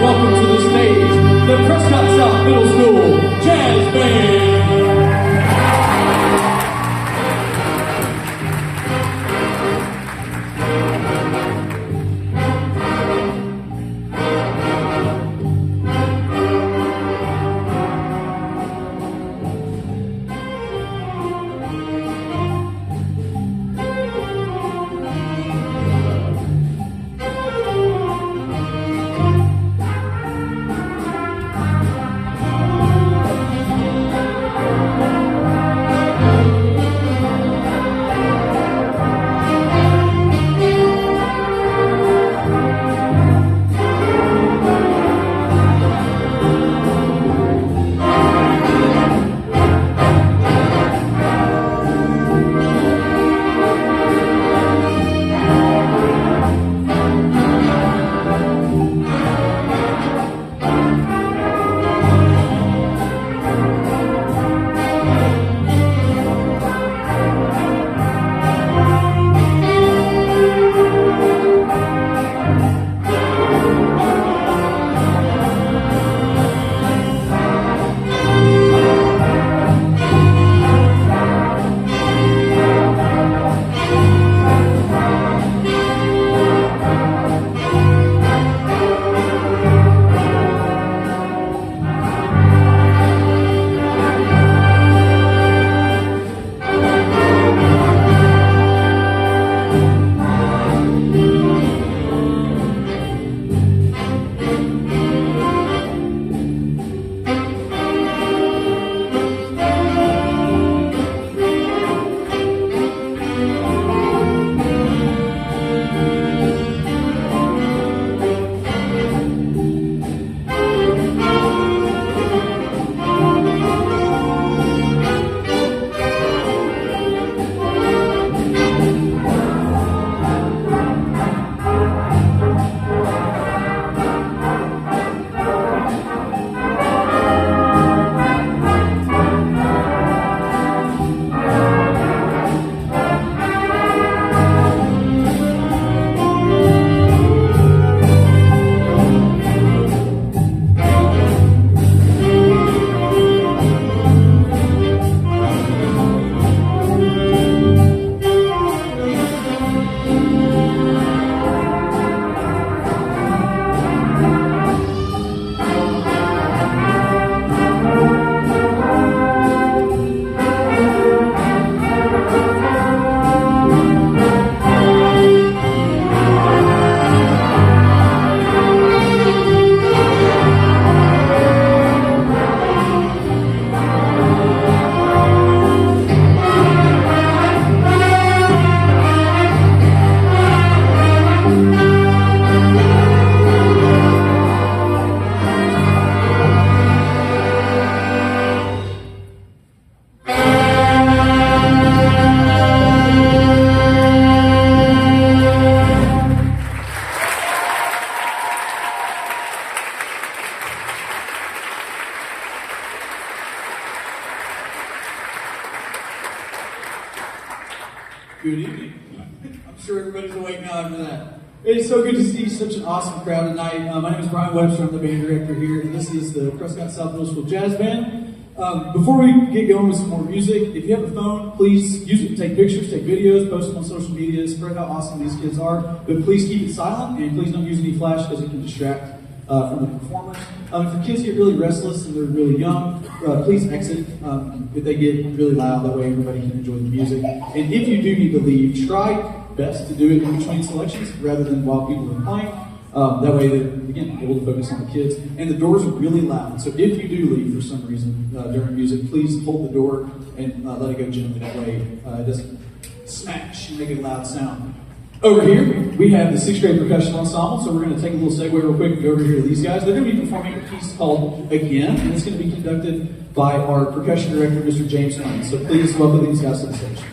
Welcome to the stage, the Prescott South Middle School Jazz Band. Good evening. I'm sure everybody's awake now after that. It's so good to see such an awesome crowd tonight. My name is Brian Webster. I'm the band director here, and this is the Prescott South Middle School Jazz Band. Before we get going with some more music, if you have a phone, please use it to take pictures, take videos, post them on social media, spread how awesome these kids are. But please keep it silent, and please don't use any flash because it can distract from the performers. If the kids get really restless and they're really young, please exit if they get really loud. That way everybody can enjoy the music. And if you do need to leave, try best to do it in between selections rather than while people are playing. That way, they're, again, able to focus on the kids. And the doors are really loud, so if you do leave for some reason during music, please hold the door and let it go gently. That way, it doesn't smash and make a loud sound. Over here, we have the 6th grade percussion ensemble, so we're going to take a little segue real quick and go over here to these guys. They're going to be performing a piece called Again, and it's going to be conducted by our percussion director, Mr. James Hunt. So please welcome these guys to the stage.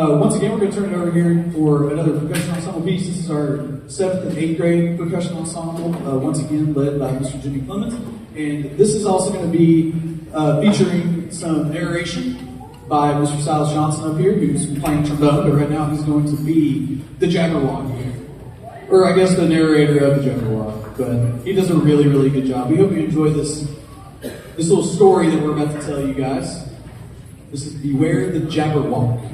Once again, we're going to turn it over here for another percussion ensemble piece. This is our 7th and 8th grade percussion ensemble, once again led by Mr. Jimmy Clements. And this is also going to be featuring some narration by Mr. Silas Johnson up here, who's playing trombone, but right now he's going to be the Jabberwock here. Or I guess the narrator of the Jabberwock. But he does a really, really good job. We hope you enjoy this little story that we're about to tell you guys. This is Beware the Jabberwock.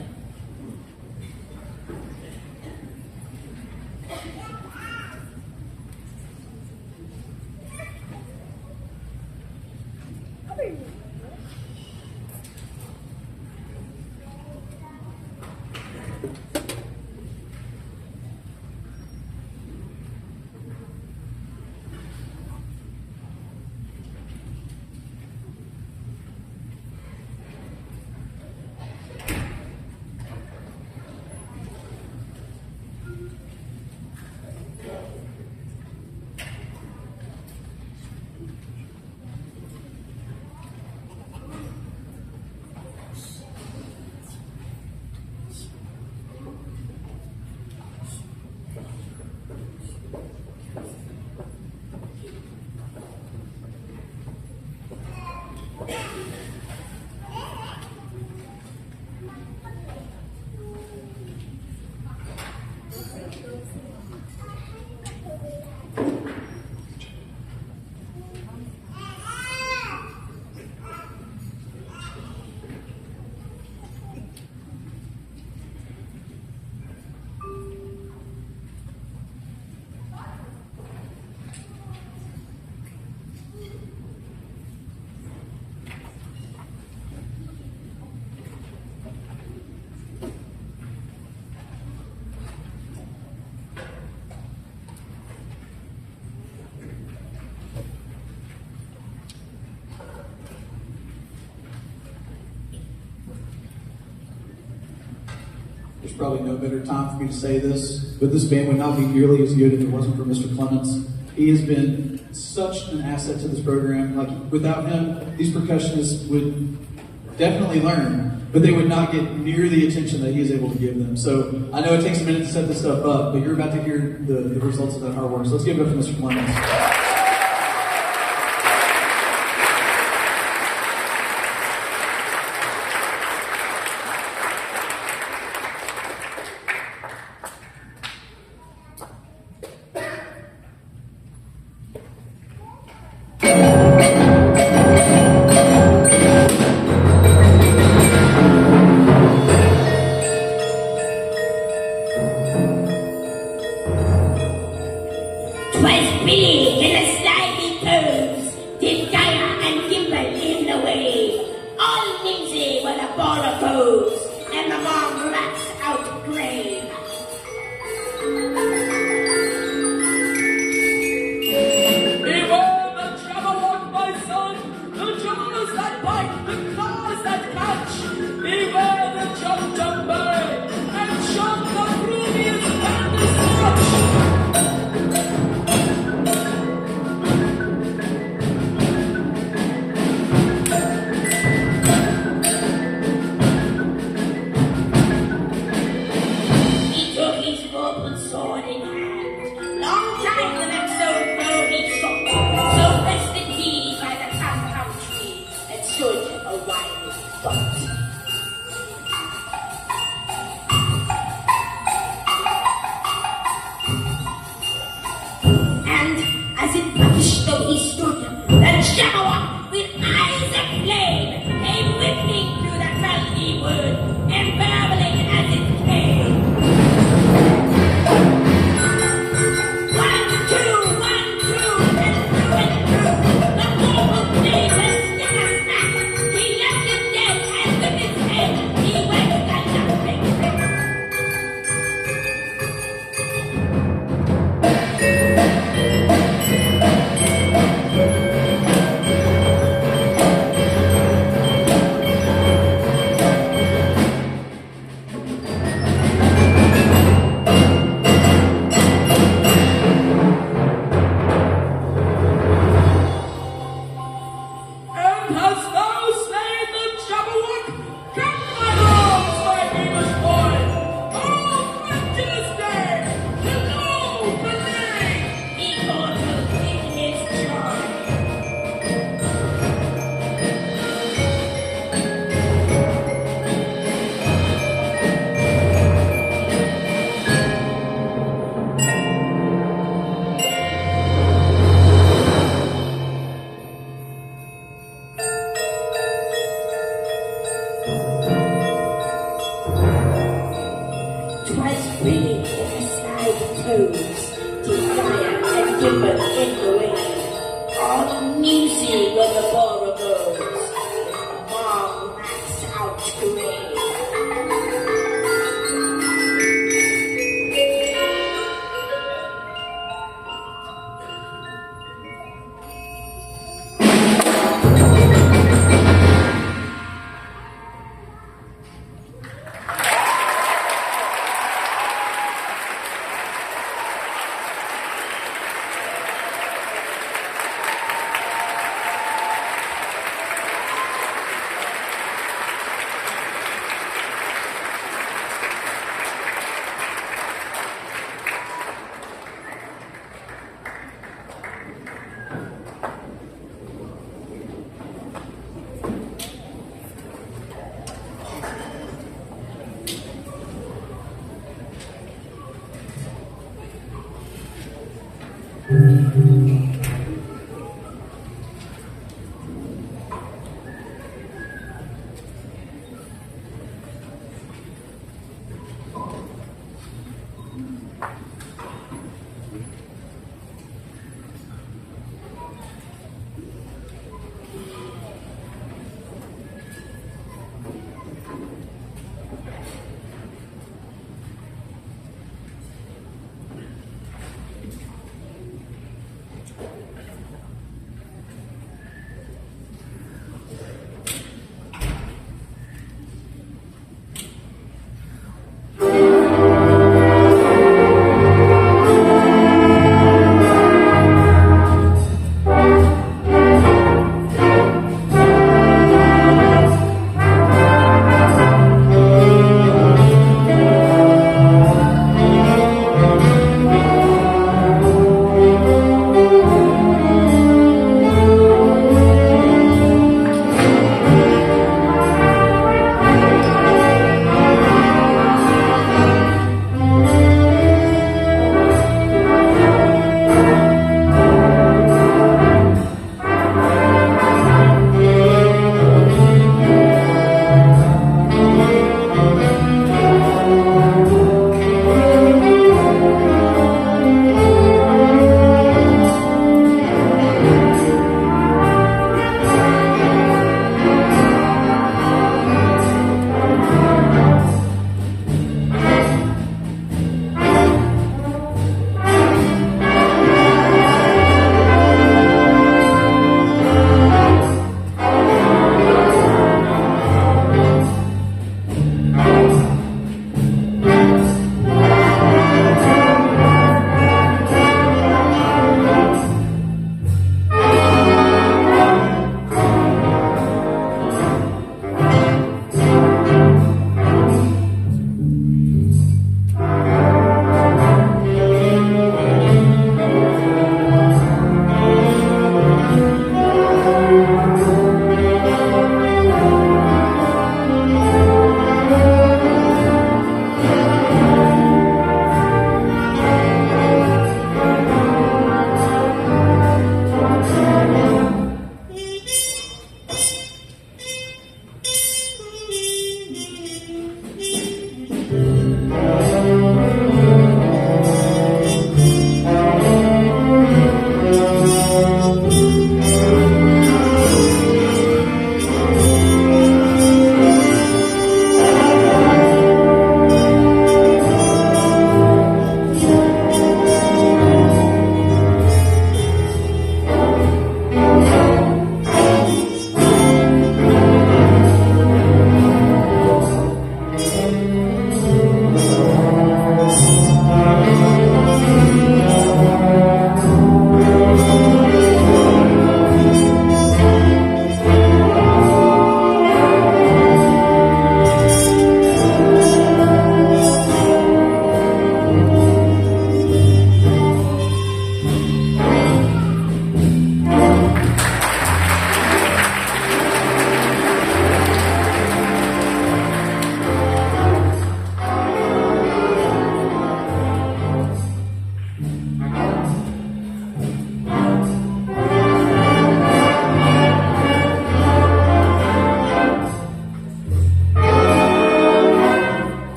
probably no better time for me to say this, but this band would not be nearly as good if it wasn't for Mr. Clements. He has been such an asset to this program. Like, without him, these percussionists would definitely learn, but they would not get near the attention that he is able to give them. So I know it takes a minute to set this stuff up, but you're about to hear the results of that hard work. So let's give it up for Mr. Clements.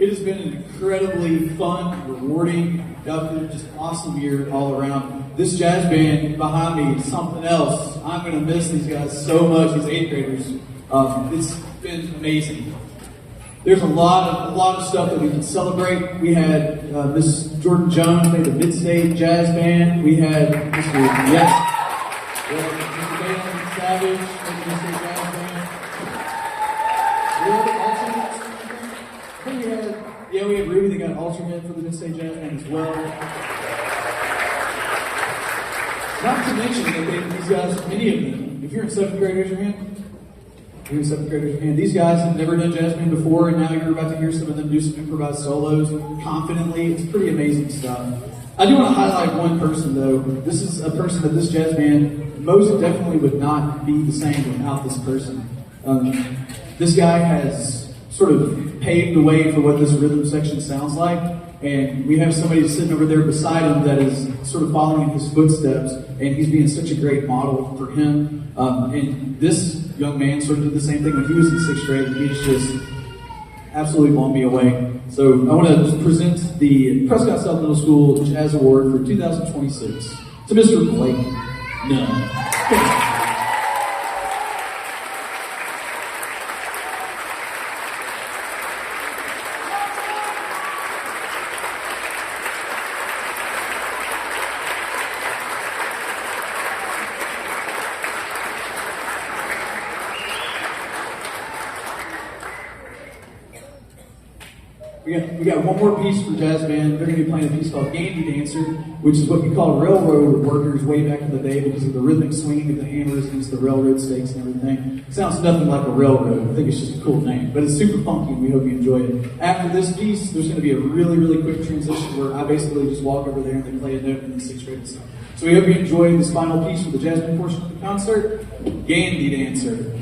It has been an incredibly fun, rewarding, productive, just awesome year all around. This jazz band behind me is something else. I'm going to miss these guys so much, these 8th graders. It's been amazing. There's a lot of stuff that we can celebrate. We had Miss Jordan Jones made the Mid-State Jazz Band. We had Mr. Yes. We had Mr. Dalen Savage made the Mid-State Jazz Band. We had Ruby that got alternate for the Mid-State Jazz Band as well. Not to mention that these guys, many of them, if you're in 7th grade, raise your hand. You're in 7th grade, raise your hand. These guys have never done jazz band before, and now you're about to hear some of them do some improvised solos confidently. It's pretty amazing stuff. I do want to highlight one person, though. This is a person that this jazz band most definitely would not be the same without this person. This guy has sort of paved the way for what this rhythm section sounds like, and we have somebody sitting over there beside him that is sort of following in his footsteps, and he's being such a great model for him. And this young man sort of did the same thing when he was in 6th grade, and he's just absolutely blown me away. So I want to present the Prescott South Middle School Jazz Award for 2026 to Mr. Blake Nunn. Okay. We got one more piece for jazz band. They're going to be playing a piece called Gandy Dancer, which is what we call railroad workers way back in the day because of the rhythmic swinging of the hammers against the railroad stakes and everything. It sounds nothing like a railroad. I think it's just a cool name, but it's super funky and we hope you enjoy it. After this piece, there's going to be a really, really quick transition where I basically just walk over there and they play a note and then 6th grade song. So we hope you enjoy this final piece for the jazz band portion of the concert, Gandy Dancer.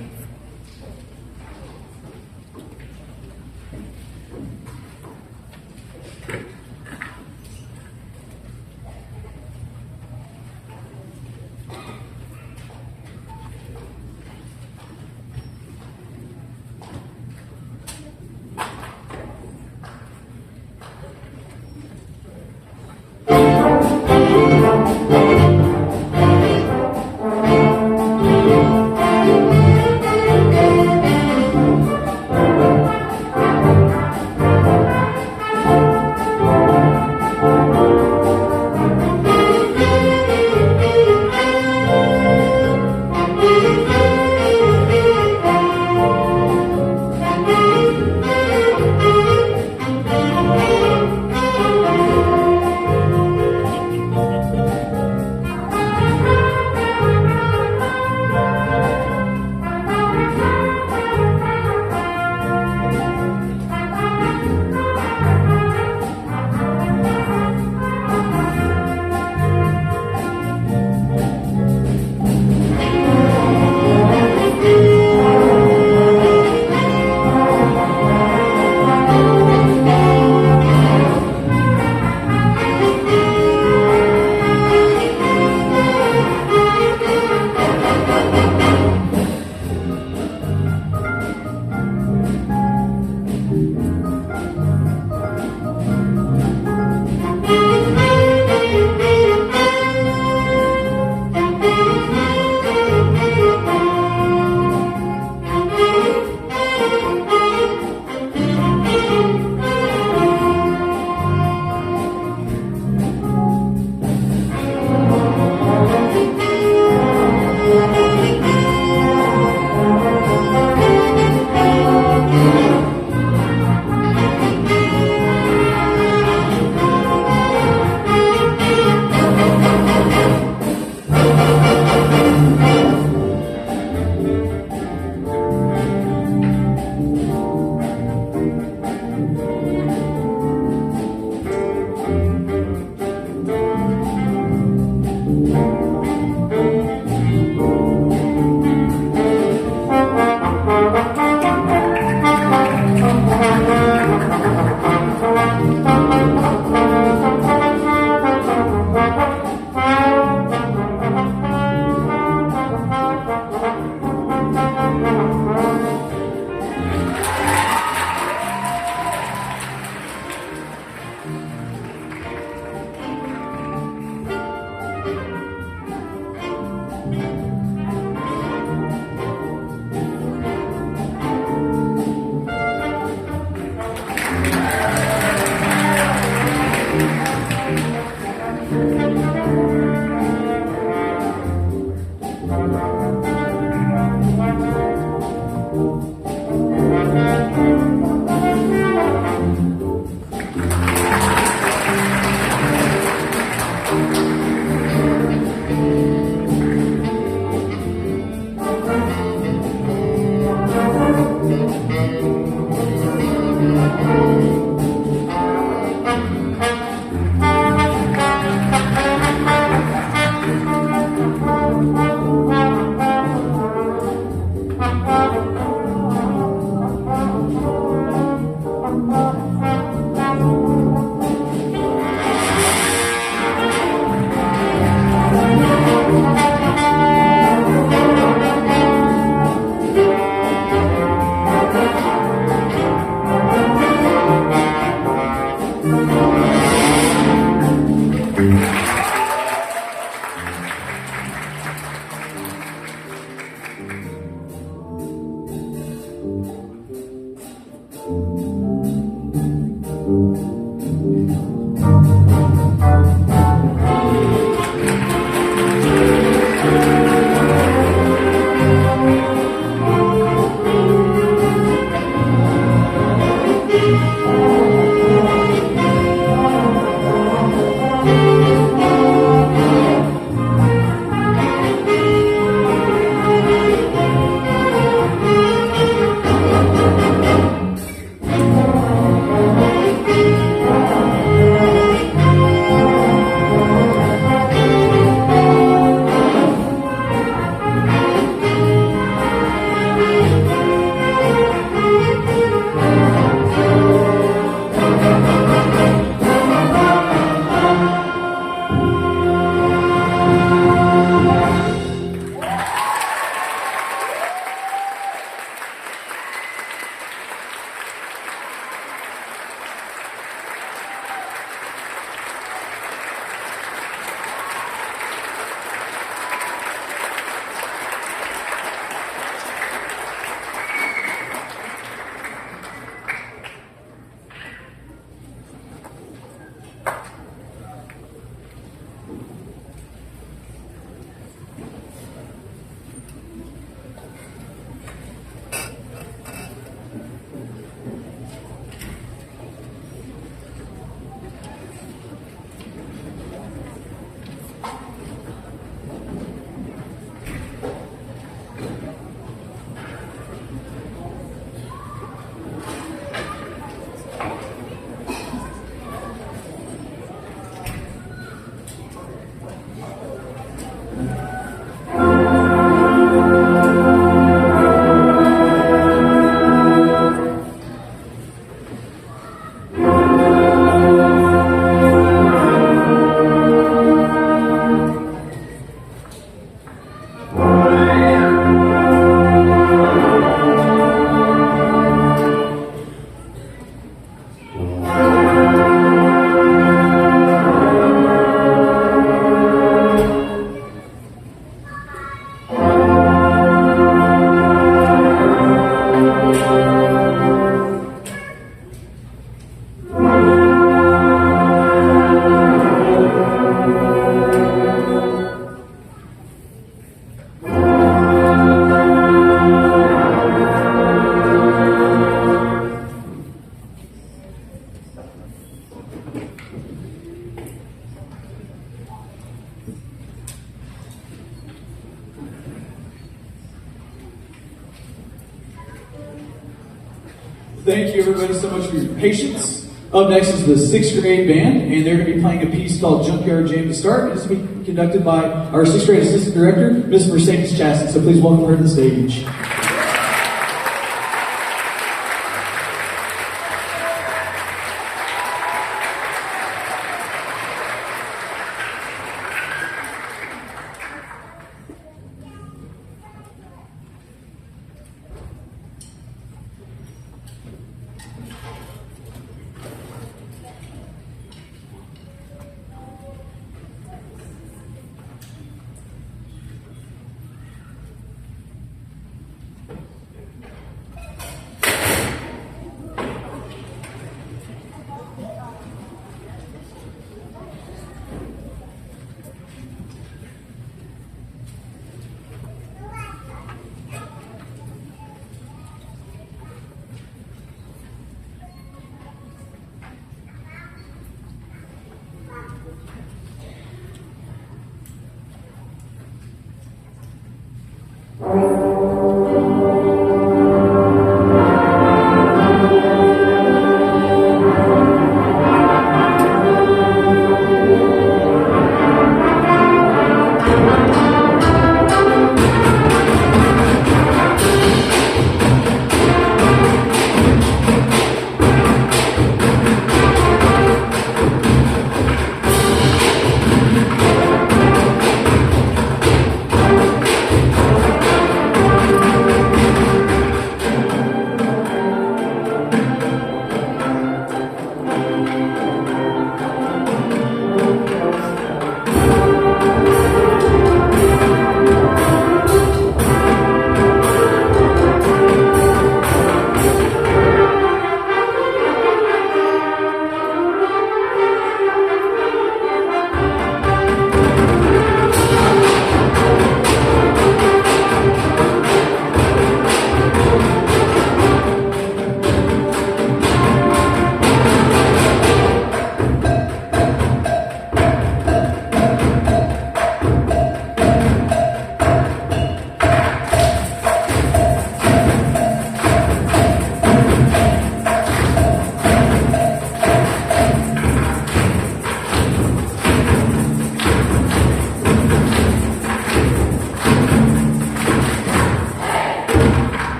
Thank you everybody so much for your patience. Up next is the 6th grade band, and they're going to be playing a piece called Junkyard Jam to start. And this will be conducted by our 6th grade assistant director, Miss Mercedes Chaston. So please welcome her to the stage.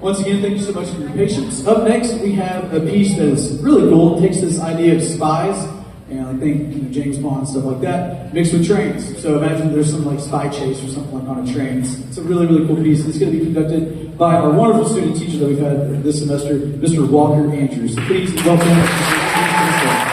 Once again, thank you so much for your patience. Up next, we have a piece that is really cool. It takes this idea of spies, and I think James Bond and stuff like that, mixed with trains. So imagine there's some like spy chase or something like on a train. It's a really, really cool piece. It's going to be conducted by our wonderful student teacher that we've had this semester, Mr. Walker Andrews. So please welcome.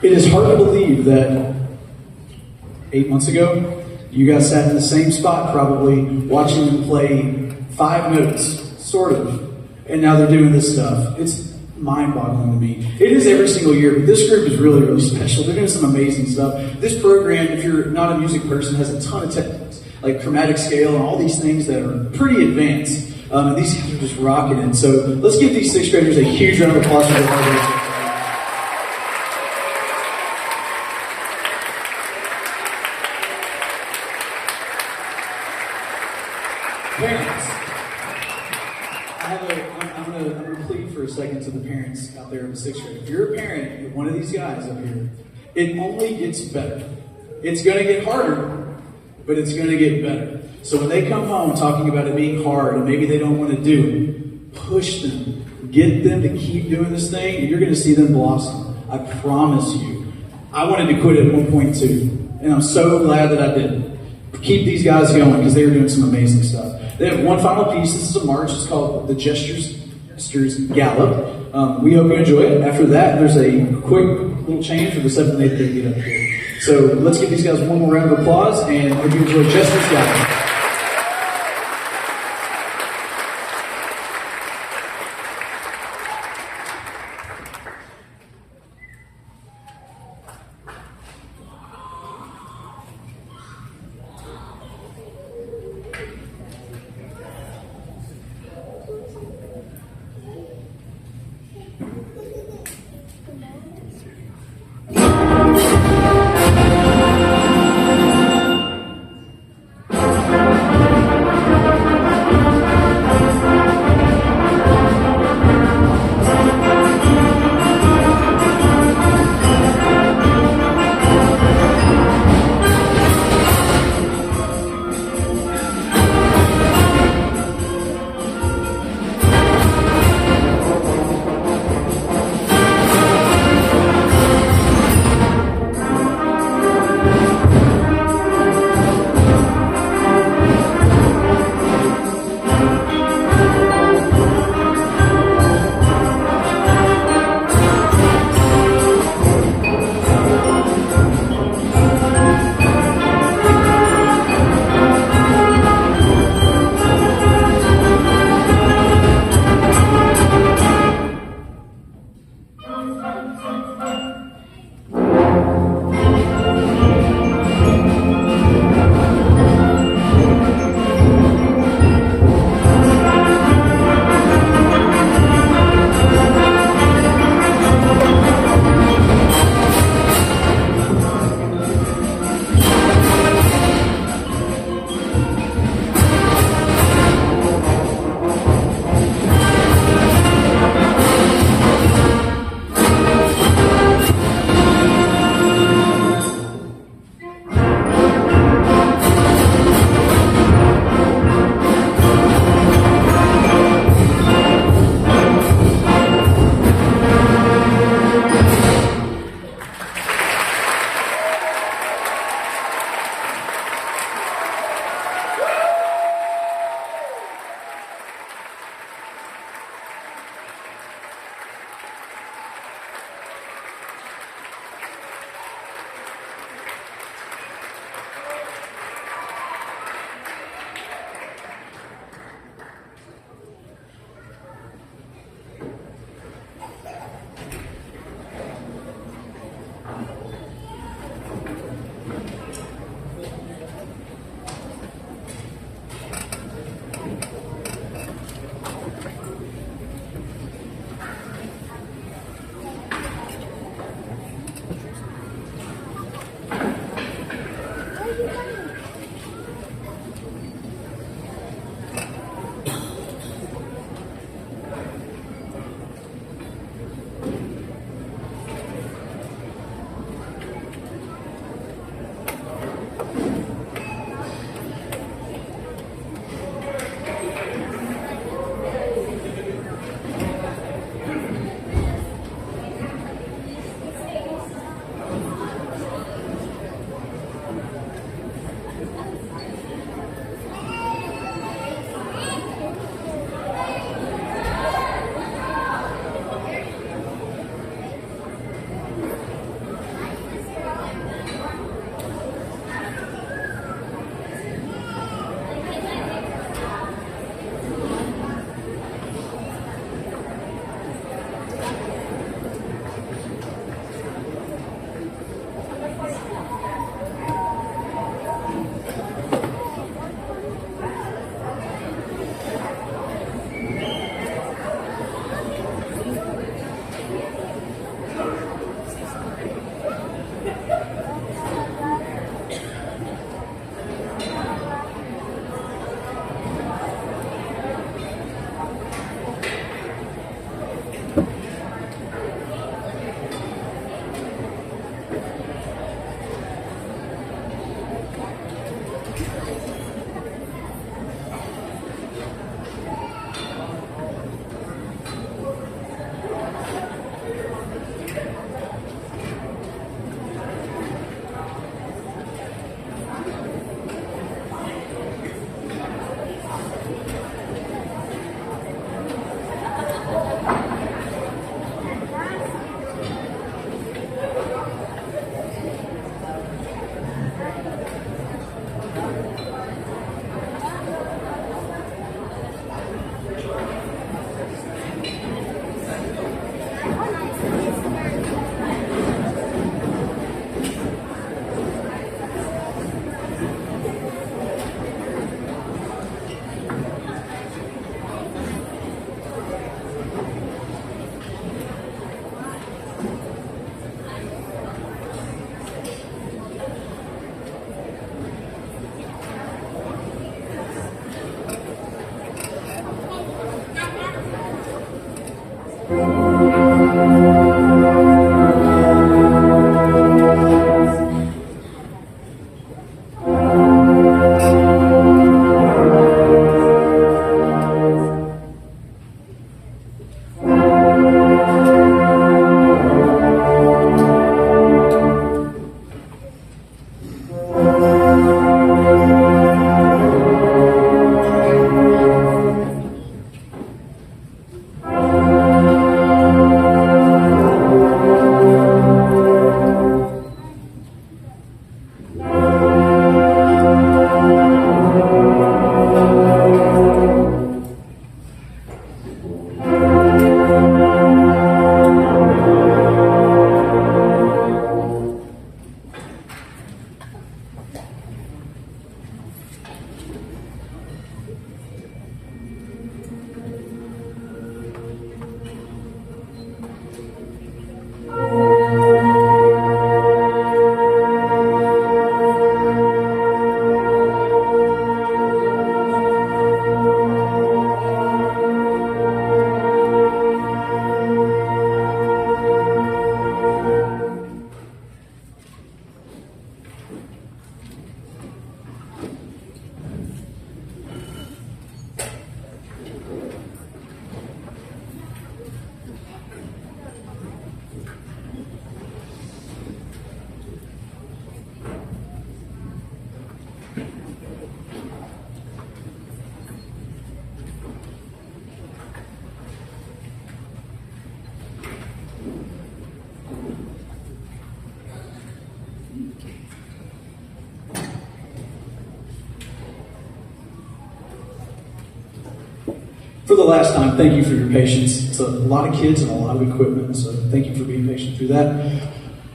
It is hard to believe that 8 months ago, you guys sat in the same spot probably watching them play 5 notes, sort of, and now they're doing this stuff. It's mind-boggling to me. It is every single year, but this group is really, really special. They're doing some amazing stuff. This program, if you're not a music person, has a ton of techniques, like chromatic scale and all these things that are pretty advanced. And these guys are just rocking it. So let's give these 6th graders a huge round of applause for their hard work. Parents, I'm going to plead for a second to the parents out there in the 6th grade. If you're a parent of one of these guys up here, it only gets better. It's going to get harder, but it's going to get better. So when they come home talking about it being hard and maybe they don't want to do it, push them. Get them to keep doing this thing, and you're going to see them blossom. I promise you. I wanted to quit at one point too, and I'm so glad that I didn't. Keep these guys going because they are doing some amazing stuff. They have one final piece. This is a march. It's called the Gestures Gallop. We hope you enjoy it. After that, there's a quick little change for the 7th and 8th grade get up here. So let's give these guys one more round of applause and hope you enjoy Gestures Gallop. For the last time, thank you for your patience. It's a lot of kids and a lot of equipment, so thank you for being patient through that.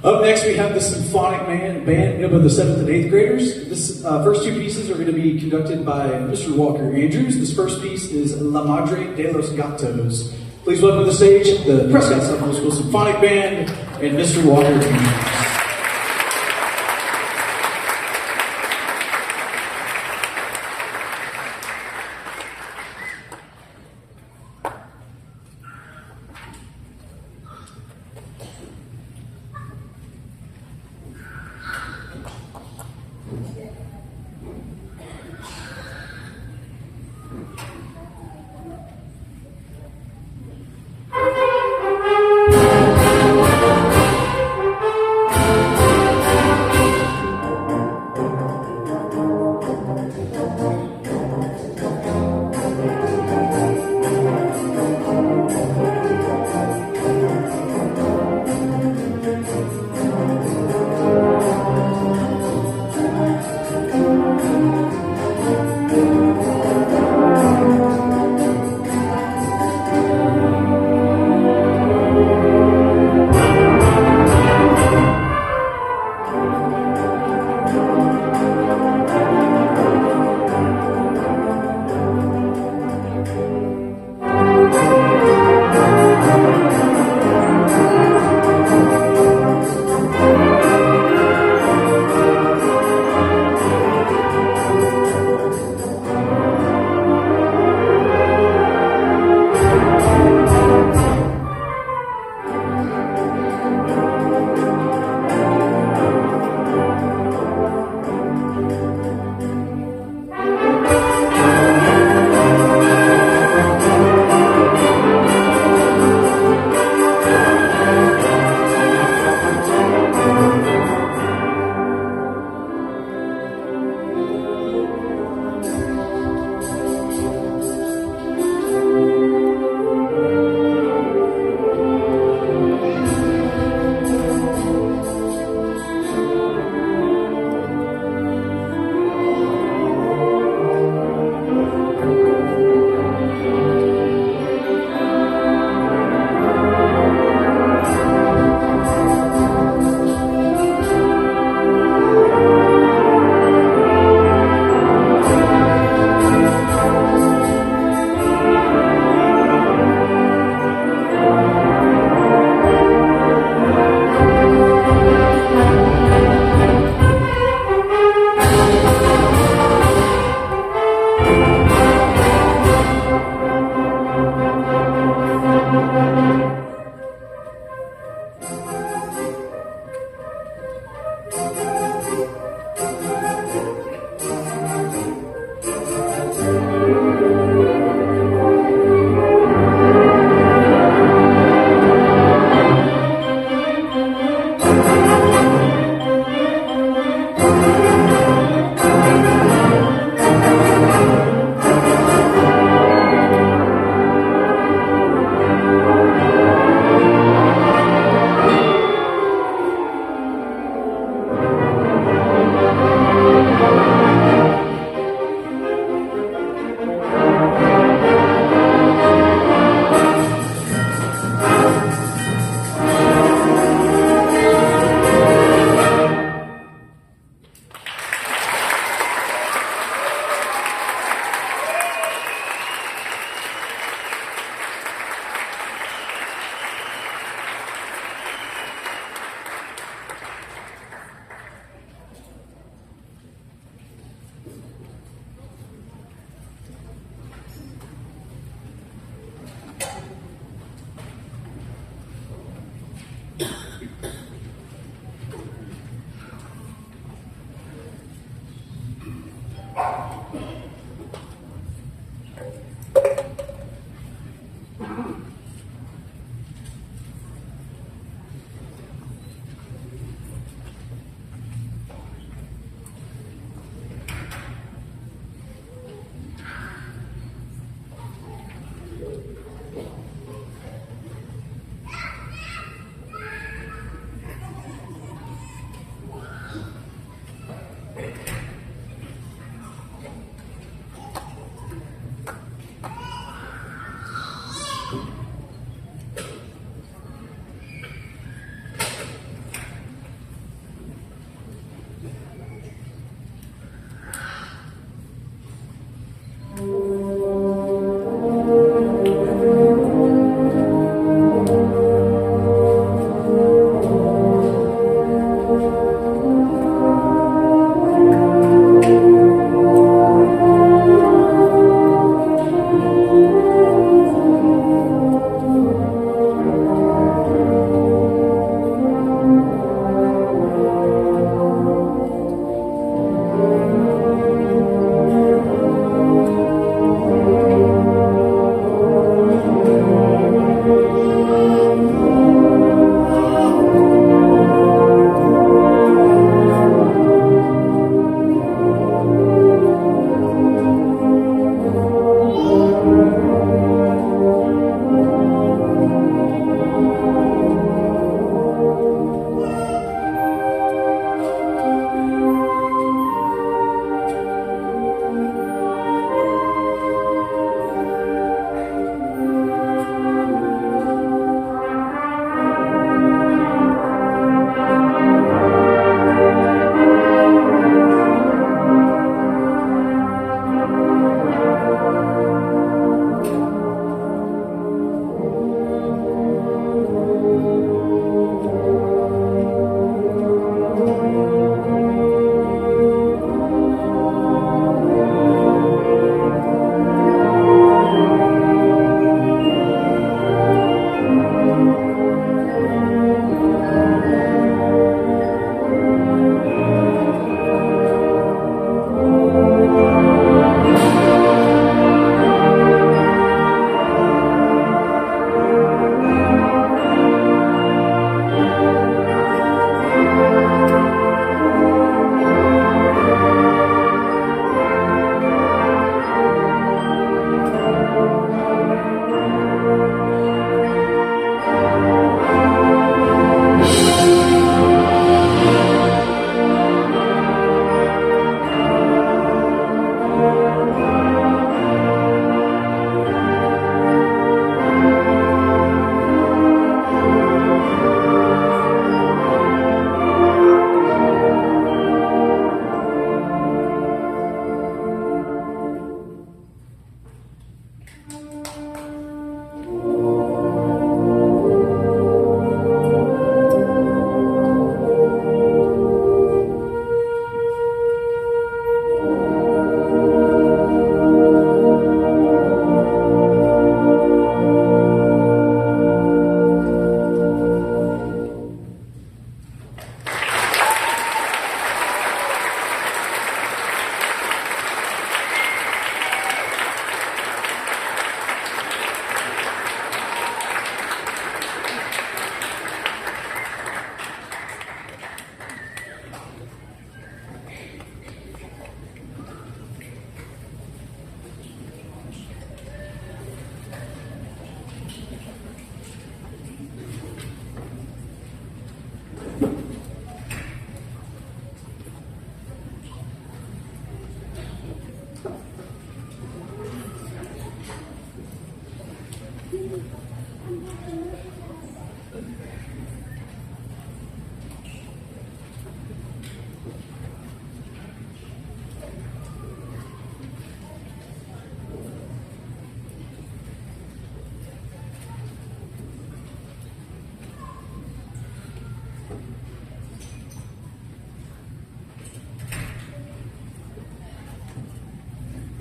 Up next, we have the symphonic band made up of the 7th and 8th graders. This first two pieces are going to be conducted by Mr. Walker Andrews. This first piece is La Madre de los Gatos. Please welcome to the stage the Prescott South Middle School Symphonic Band and Mr. Walker Andrews.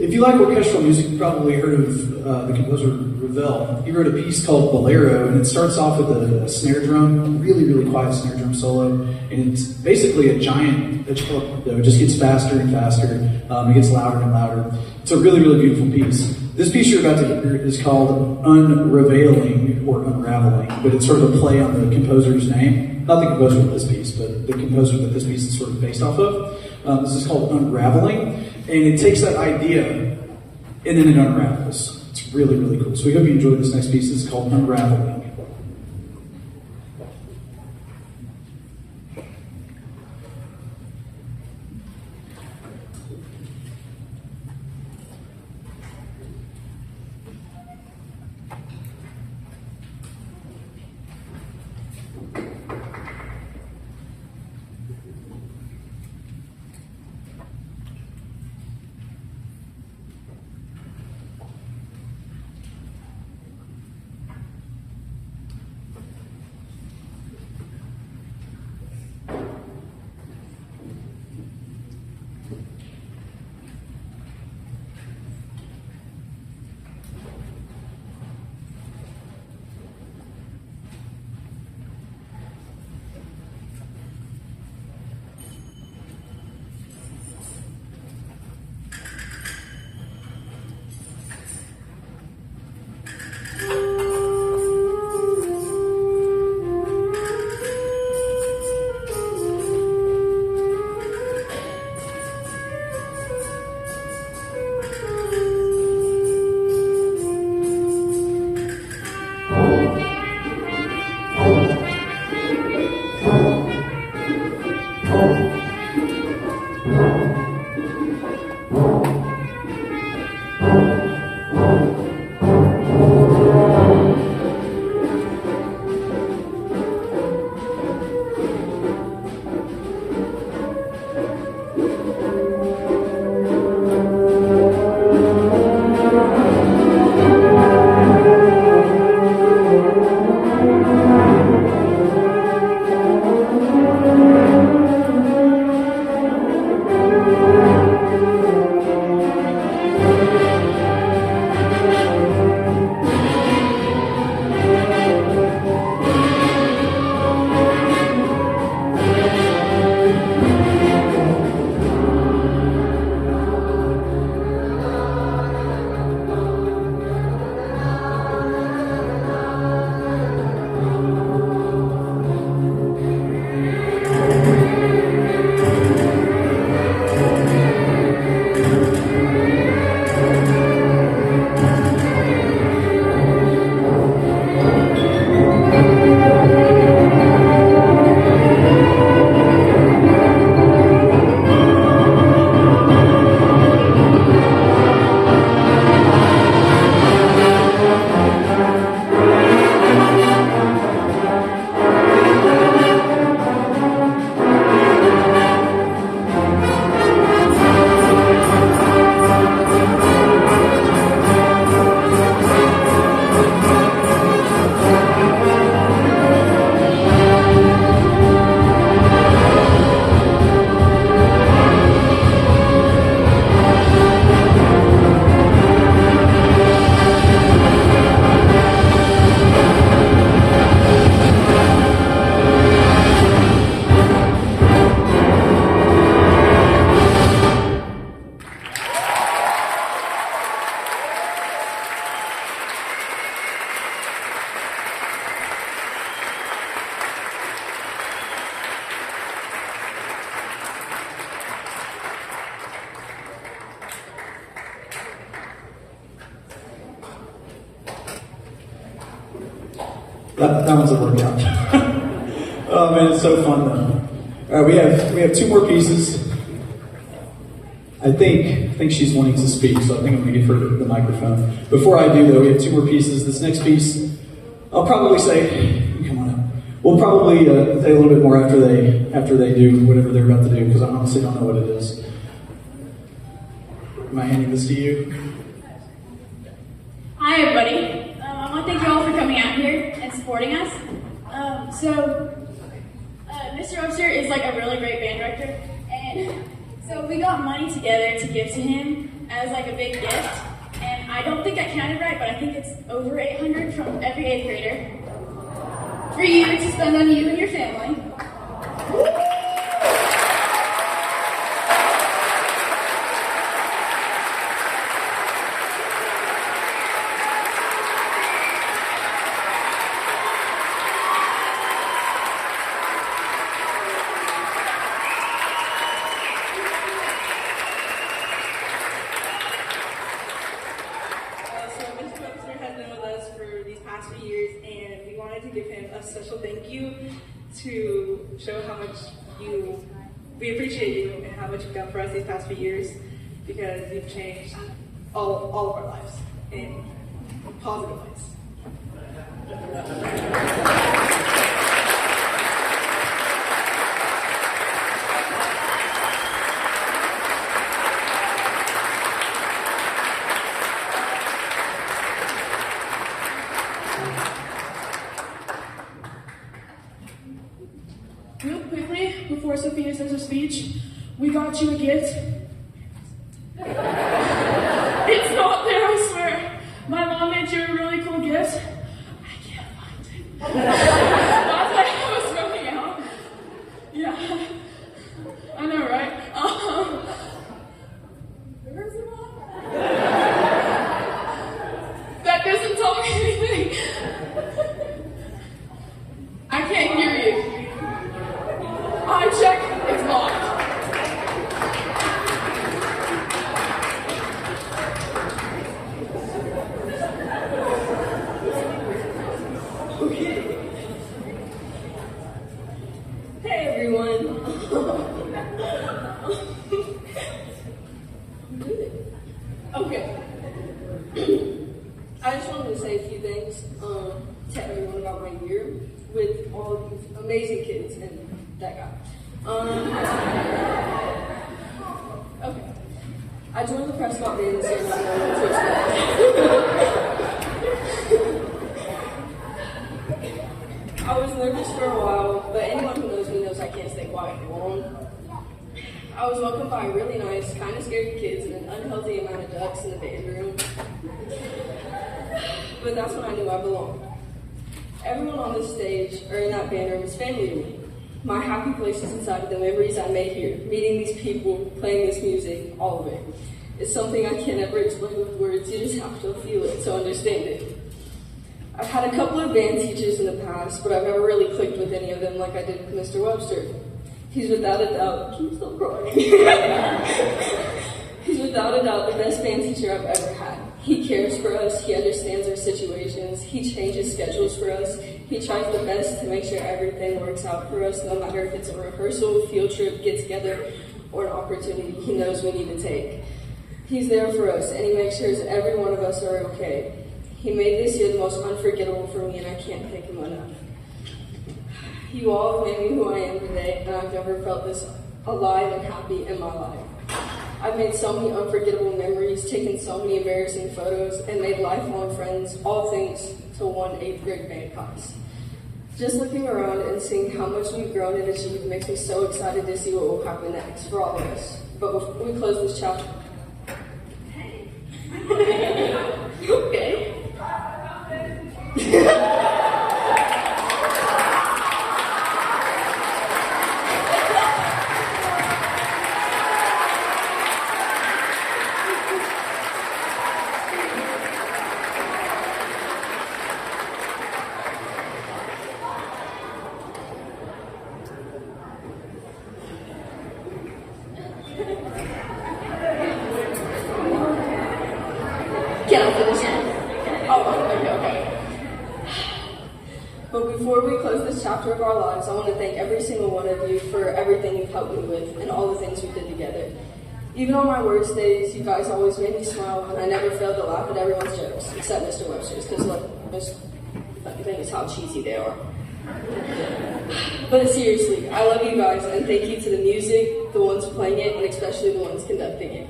If you like orchestral music, you've probably heard of the composer Ravel. He wrote a piece called Bolero, and it starts off with a snare drum, really, really quiet snare drum solo, and it's basically a giant pitchfork, though. It just gets faster and faster. It gets louder and louder. It's a really, really beautiful piece. This piece you're about to hear is called Unraveling, or Unraveling, but it's sort of a play on the composer's name. Not the composer of this piece, but the composer that this piece is sort of based off of. This is called Unraveling. And it takes that idea and then it unravels. It's really, really cool. So we hope you enjoy this next piece. It's called Unraveling. That one's a workout. Oh man, it's so fun though. All right, we have two more pieces. I think she's wanting to speak, so I think I'm going to give her the microphone. Before I do though, we have two more pieces. This next piece, I'll probably say, come on up. We'll probably say a little bit more after they do whatever they're about to do, because I honestly don't know what it is. Am I handing this to you? Hi everybody. I want to thank you all for coming out here and supporting us. Mr. Webster is like a really great band director, and so we got money together to give to him as like a big gift. And I don't think I counted right, but I think it's over 800 from every 8th grader for you to spend on you and your family. Special thank you to show how much we appreciate you and how much you've done for us these past few years, because you've changed all of our lives in positive ways. Real quickly, before Sophia says her speech, we got you a gift. It's not there, I swear. My mom made you a really cool gift. I can't find it. That's why I was running out. Yeah. I know, right? Where's it on? That doesn't tell me anything. I can't hear you. I checked, it's locked. Okay. Hey everyone. Okay. I just wanted to say a few things to everyone about my year with all of these amazing kids and that guy. Okay. I joined the Prescott band this year. I was nervous for a while, but anyone who knows me knows I can't stay quiet for long. I was welcomed by really nice, kind of scary kids and an unhealthy amount of ducks in the band room. But that's when I knew I belonged. Everyone on this stage or in that band room is family to me. My happy place is inside of the memories I made here, meeting these people, playing this music, all of it. It's something I can't ever explain with words, you just have to feel it to understand it. I've had a couple of band teachers in the past, but I've never really clicked with any of them like I did with Mr. Webster. He's without a doubt, can you stop crying? He's without a doubt the best band teacher I've ever had. He cares for us, he understands our situations, he changes schedules for us, he tries the best to make sure everything works out for us, no matter if it's a rehearsal, field trip, get together, or an opportunity he knows we need to take. He's there for us, and he makes sure every one of us are okay. He made this year the most unforgettable for me, and I can't thank him enough. You all have made me who I am today, and I've never felt this alive and happy in my life. I've made so many unforgettable memories, taken so many embarrassing photos, and made lifelong friends, all thanks to one 8th grade band class. Just looking around and seeing how much we've grown and achieved makes me so excited to see what will happen next for all of us. But before we close this chapter... Hey. Okay. Can I finish it? Oh, okay. But before we close this chapter of our lives, I want to thank every single one of you for everything you've helped me with and all the things we did together. Even on my worst days, you guys always made me smile, and I never failed to laugh at everyone's jokes, except Mr. Webster's, because look, the most funny thing is how cheesy they are. But seriously, I love you guys, and thank you to the music, the ones playing it, and especially the ones conducting it.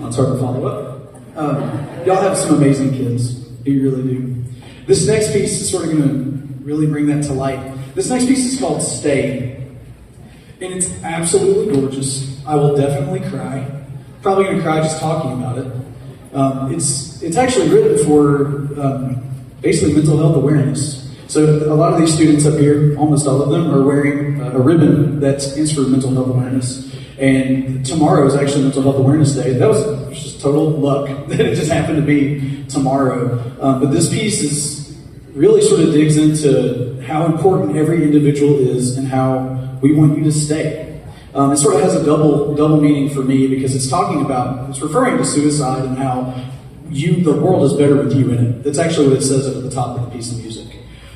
It's hard to follow up. Y'all have some amazing kids. You really do. This next piece is sort of going to really bring that to light. This next piece is called Stay. And it's absolutely gorgeous. I will definitely cry. Probably going to cry just talking about it. It's actually written for basically mental health awareness. So a lot of these students up here, almost all of them, are wearing a ribbon that stands for mental health awareness. And tomorrow is actually Mental Health Awareness Day. That was just total luck that it just happened to be tomorrow. But this piece is really sort of digs into how important every individual is and how we want you to stay. It sort of has a double meaning for me because it's referring to suicide and how the world is better with you in it. That's actually what it says at the top of the piece of music.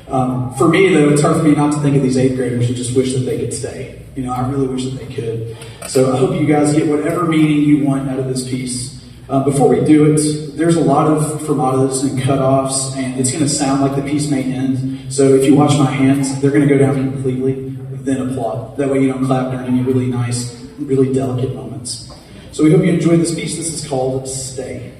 For me, though, it's hard for me not to think of these 8th graders who just wish that they could stay. I really wish that they could. So I hope you guys get whatever meaning you want out of this piece. Before we do it, there's a lot of fermatas and cutoffs, and it's going to sound like the piece may end. So if you watch my hands, they're going to go down completely, then applaud. That way you don't clap during any really nice, really delicate moments. So we hope you enjoy this piece. This is called Stay.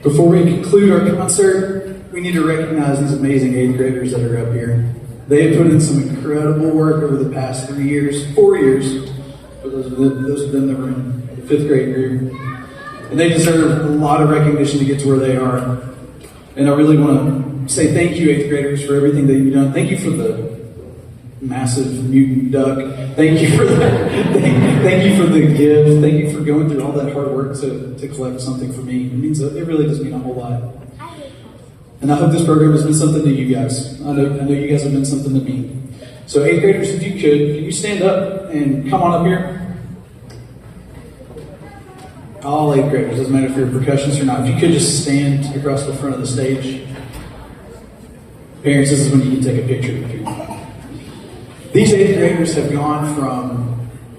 Before we conclude our concert, we need to recognize these amazing 8th graders that are up here. They have put in some incredible work over the past 4 years, for those of them that were in the 5th grade group. And they deserve a lot of recognition to get to where they are. And I really want to say thank you, 8th graders, for everything that you've done. Thank you for the massive mutant duck. Thank you for that. Thank you for the gift. Thank you for going through all that hard work to collect something for me. It really does mean a whole lot. And I hope this program has been something to you guys. I know you guys have been something to me. So 8th graders, if you could, can you stand up and come on up here? All 8th graders, doesn't matter if you're a percussionist or not. If you could just stand across the front of the stage. Parents, this is when you can take a picture with you. These 8th graders have gone from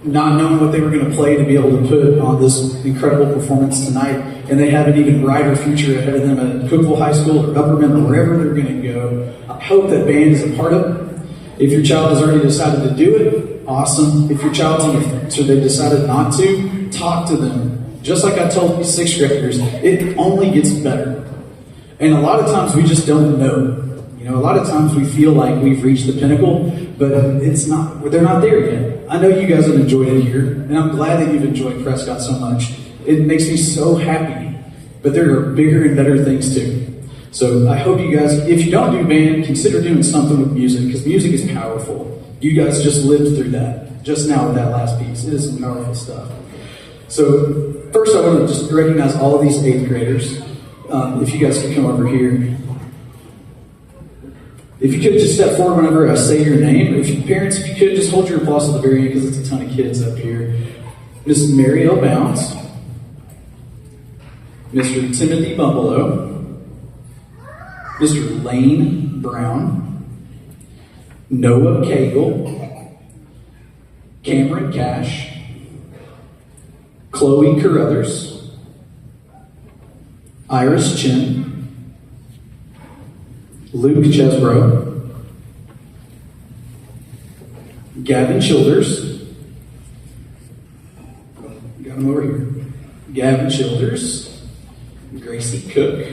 not knowing what they were going to play to be able to put on this incredible performance tonight, and they have an even brighter future ahead of them at Cookeville High School or Upperman or wherever they're going to go. I hope that band is a part of it. If your child has already decided to do it, awesome. If your child's on the fence or they've decided not to, talk to them. Just like I told these 6th graders, it only gets better. And a lot of times we just don't know. You know, a lot of times we feel like we've reached the pinnacle, but it's not. They're not there yet. I know you guys have enjoyed it here, and I'm glad that you've enjoyed Prescott so much. It makes me so happy. But there are bigger and better things too. So I hope you guys, if you don't do band, consider doing something with music, because music is powerful. You guys just lived through that just now with that last piece. It is some powerful stuff. So first, I want to just recognize all of these 8th graders. If you guys could come over here. If you could just step forward whenever I say your name. Parents, if you could just hold your applause to the very end, because it's a ton of kids up here. Miss Mary L. Bounds, Mr. Timothy Bumbleow, Mr. Lane Brown, Noah Cagle, Cameron Cash, Chloe Carruthers, Iris Chin, Luke Chesbrough, Gavin Childers, got him over here, Gavin Childers, Gracie Cook,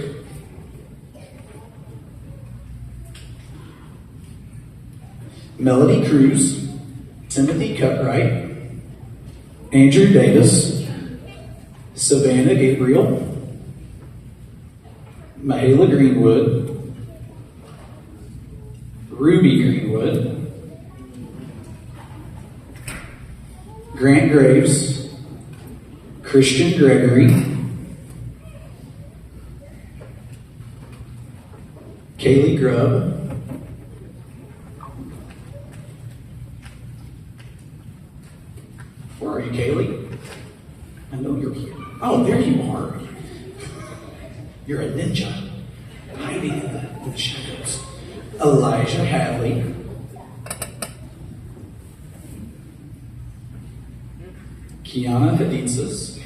Melody Cruz, Timothy Cutright, Andrew Davis, Savannah Gabriel, Mahala Greenwood, Ruby Greenwood, Grant Graves, Christian Gregory, Kaylee Grubb, where are you, Kaylee? I know you're here. Oh, there you are. You're a ninja, hiding in the shadows. Elijah Hadley, Kiana Haditzas,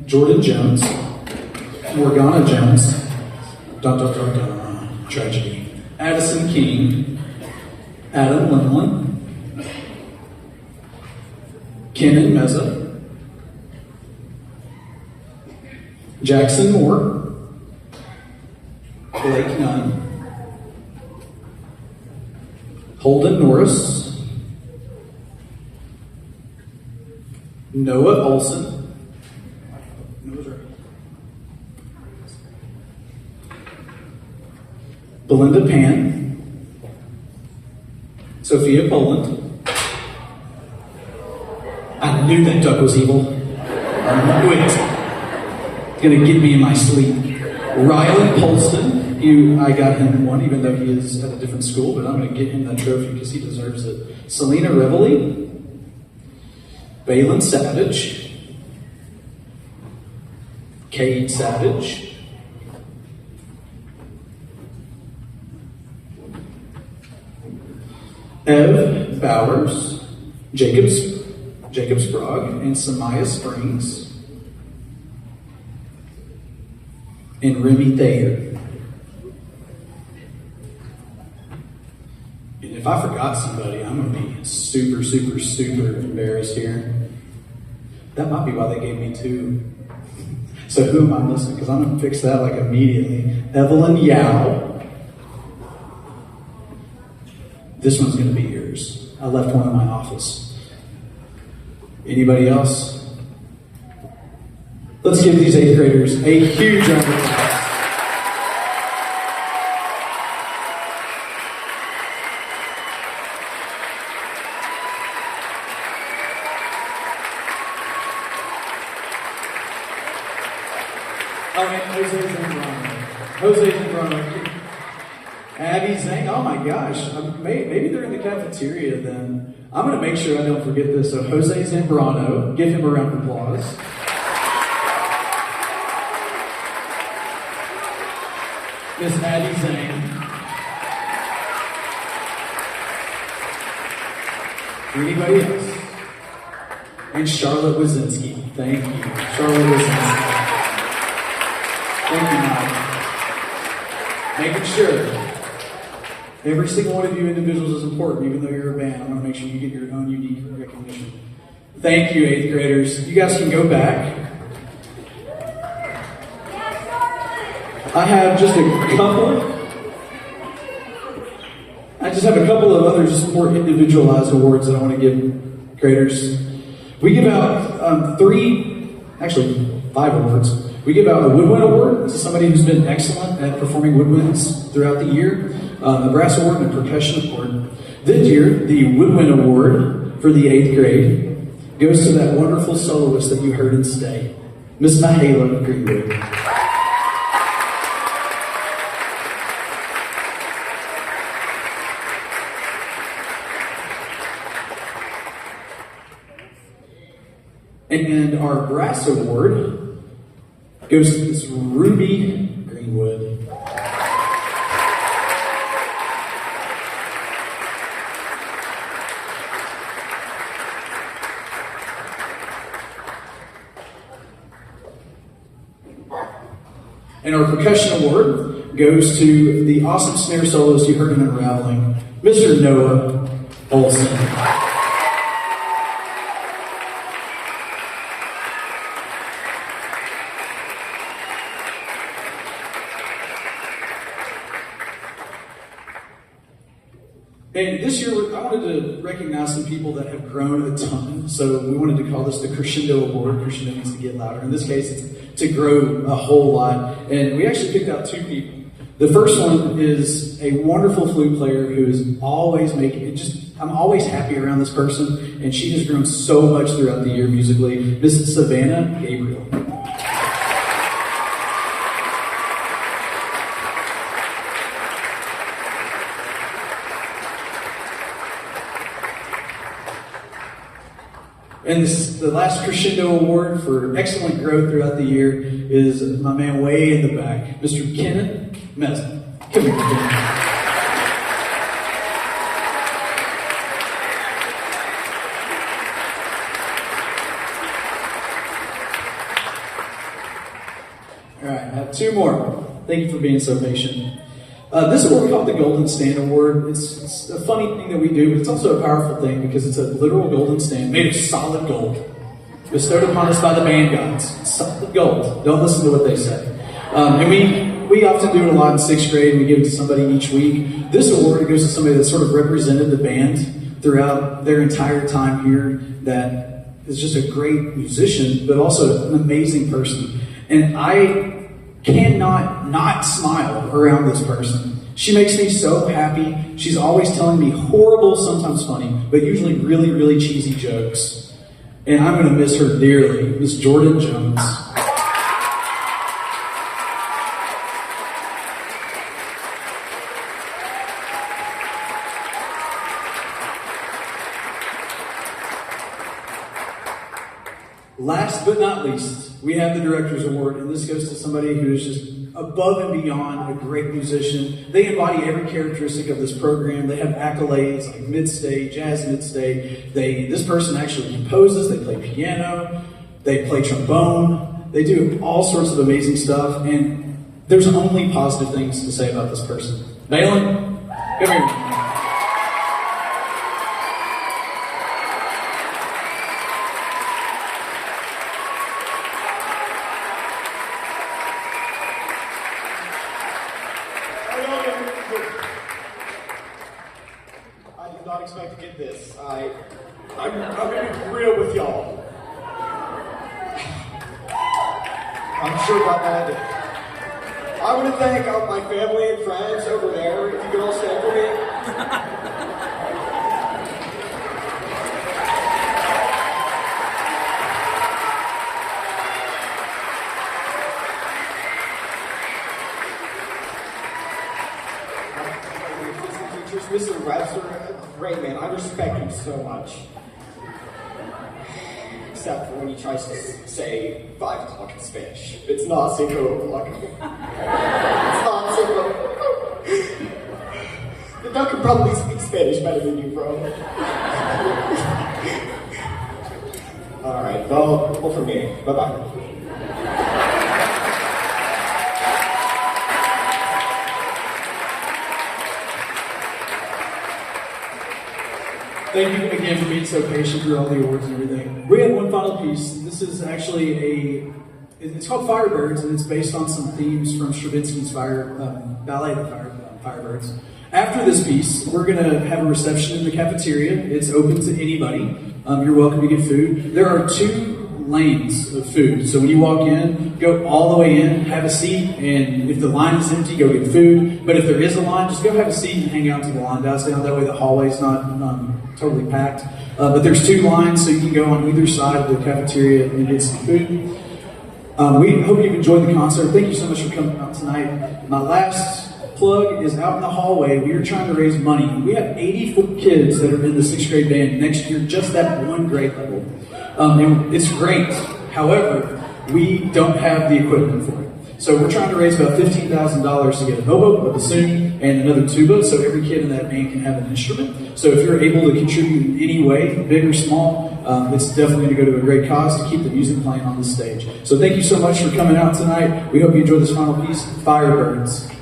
Jordan Jones, Morgana Jones, tragedy, Addison King, Adam Limlin, Kenan Meza, Jackson Moore, Blake Nunn, Holden Norris, Noah Olson, Belinda Pan, Sophia Poland. I knew that duck was evil. I knew it. It's gonna get me in my sleep. Rylan Polston. I got him one, even though he is at a different school, but I'm going to get him that trophy because he deserves it. Selena Reveille, Balin Savage, Cade Savage, Ev Bowers, Jacob Sprague, and Samaya Springs, and Remy Thayer. And if I forgot somebody, I'm going to be super, super, super embarrassed here. That might be why they gave me 2. So who am I listening? Because I'm going to fix that like immediately. Evelyn Yao. This one's going to be yours. I left one in my office. Anybody else? Let's give these 8th graders a huge round of applause. Oh, and Jose Zambrano. Abby Zhang. Oh my gosh. Maybe they're in the cafeteria then. I'm going to make sure I don't forget this. So Jose Zambrano. Give him a round of applause. Miss Abby Zhang. Anybody else? And Charlotte Wazinski. Thank you. Charlotte Wazinski. Thank you, Mike. Making sure every single one of you individuals is important, even though you're a band. I want to make sure you get your own unique recognition. Thank you, 8th graders. You guys can go back. I have just a couple of other just more individualized awards that I want to give graders. We give out 5 awards. We give out a Woodwind Award to somebody who's been excellent at performing woodwinds throughout the year, a Brass Award, and a Percussion Award. This year, the Woodwind Award for the 8th grade goes to that wonderful soloist that you heard in Stay, Miss Mahala Greenwood. And our Brass Award goes to Miss Ruby Greenwood. And our Percussion Award goes to the awesome snare soloist you heard in Unraveling, Mr. Noah Olson. And this year, I wanted to recognize some people that have grown a ton. So we wanted to call this the Crescendo Award. Crescendo means to get louder. In this case, it's to grow a whole lot. And we actually picked out 2 people. The first one is a wonderful flute player who is always making it I'm always happy around this person. And she has grown so much throughout the year musically. Miss Savannah Gabriel. And the last Crescendo Award for excellent growth throughout the year is my man way in the back, Mr. Kenneth Mesner. Come here, Kenneth. All right, I have 2 more. Thank you for being so patient. This award we call it the Golden Stand Award. It's a funny thing that we do, but it's also a powerful thing because it's a literal golden stand made of solid gold, bestowed upon us by the band gods. Solid gold. Don't listen to what they say. And we often do it a lot in 6th grade. We give it to somebody each week. This award goes to somebody that sort of represented the band throughout their entire time here, that is just a great musician, but also an amazing person. And I cannot not smile around this person. She makes me so happy. She's always telling me horrible, sometimes funny, but usually really, really cheesy jokes. And I'm going to miss her dearly. Miss Jordan Jones. Last but not least, we have the Director's Award, and this goes to somebody who is just above and beyond a great musician. They embody every characteristic of this program. They have accolades like mid-stay, jazz mid-stay. This person actually composes, they play piano, they play trombone, they do all sorts of amazing stuff, and there's only positive things to say about this person. Balin, come here. expect to get this. I'm gonna be real with y'all. I'm sure about that. I want to thank my family and friends over there. If you could all stand for me. Mr. Webster, great man. I respect him so much. Except for when he tries to say 5 o'clock in Spanish. It's not 5 o'clock. It's not 5 o'clock. The duck can probably speak Spanish better than you, bro. Alright, well, for me. Bye-bye. Thank you again for being so patient through all the awards and everything. We have one final piece. This is actually it's called Firebirds, and it's based on some themes from Stravinsky's ballet, Firebirds. After this piece, we're going to have a reception in the cafeteria. It's open to anybody. You're welcome to get food. There are 2 lanes of food. So when you walk in, go all the way in, have a seat, and if the line is empty, go get food. But if there is a line, just go have a seat and hang out until the line dies down. That way the hallway's not totally packed. But there's 2 lines, so you can go on either side of the cafeteria and get some food. We hope you've enjoyed the concert. Thank you so much for coming out tonight. My last plug is out in the hallway. We are trying to raise money. We have 84 kids that are in the 6th grade band next year, just that one grade level. And it's great. However, we don't have the equipment for it. So we're trying to raise about $15,000 to get an oboe, a bassoon, and another tuba, so every kid in that band can have an instrument. So if you're able to contribute in any way, big or small, it's definitely going to go to a great cause to keep the music playing on the stage. So thank you so much for coming out tonight. We hope you enjoyed this final piece, Firebirds.